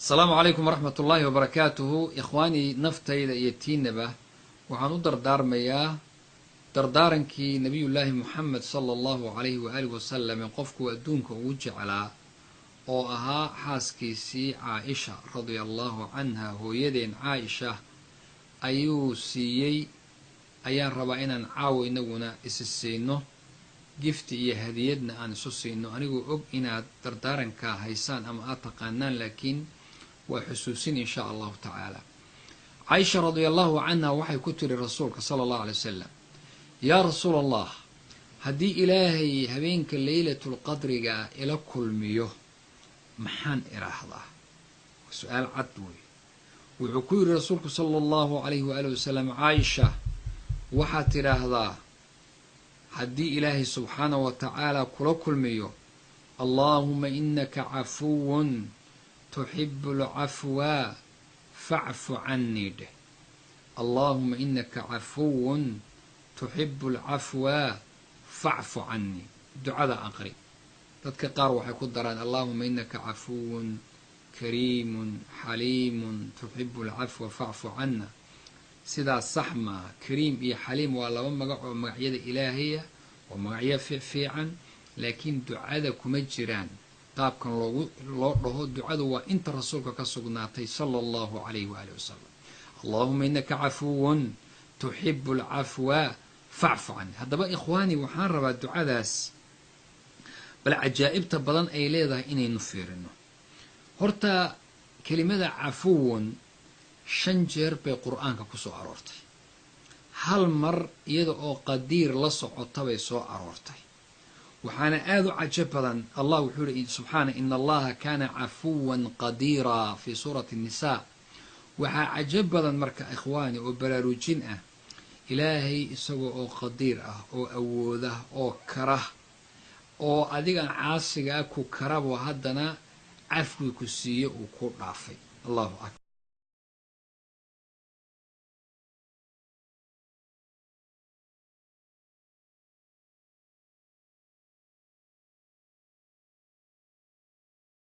السلام عليكم ورحمة الله وبركاته. إخواني نفتيدا يتينبا وحنو دردارميا دردارنكي نبي الله محمد صلى الله عليه وآله وسلم قفكو أدونك وجعلا oo ahaa xaaskiisii Caaisha radiyallahu anha hooyadeen Caaisha ayuu siiyay ayaan rabaa inaan caawo inaguna isisiino gifti iyo hadiyadna aan isu siino anigu og inaad dardaaranka haysaan ama aad taqaanaan laakiin waa xusuusin insha Allah ta'ala. Caaisha radiyallahu anha waxay ku tiri rasuulka sallallahu alayhi wasallam ya rasuulallah haddii ilaahay habeenka laylatul qadriga ila kulmiyo maxaan iraahdaa su'aal cad wey wuxuu ku yiri rasuulku sallallahu alayhi wa alihi wasallam Caaisha waxaad tiraahdaa haddii ilaahay subxaanahu wa ta'ala kula kulmiyo allahumma innaka cafuwun tuhibbul afwa fa'fu anni allahumma innaka cafuwun tuhibbul afwa fa'fu anni ducada aqri dadka qaar waxay ku daraan allahumma innaka cafuwun kariimun xaliimun tuhibbul afwa fa'fu anna sidaas sax ma kariim iyo xaliim waa laba magac oo magacyada ilaahaya oo magacyo fiican laakiin ducada kuma jiraan qaabkan loo dhaho ducadu waa inta rasuulka ka sugnaatay sallallahu alayhi wa alihi wasallam allahumma innaka cafuwun tuhibbul afwa fa'fu anni hadaba ikhwaani waxaan rabaa ducadaas bal ajaa'ibta badan ay leedahay inaynu fiirino horta kelimada cafuwun 5 jeer bay quraanka ku soo aroortay hal mar iyada oo qadiir la socota bay soo aroortay waxaana aad u cajab badan Allah wuxuu yiri subhanahu inna allaha kana cafuwan qadira fi surati an-nisa waxa cajab badan marka ikhwaani oo baraarujin ah ilaahay isagoo oo qadiir ah oo awooda oo kara oo adigan caasiga ku karabo haddana afku ku siiyo uu ku dhaafay Allahu akbar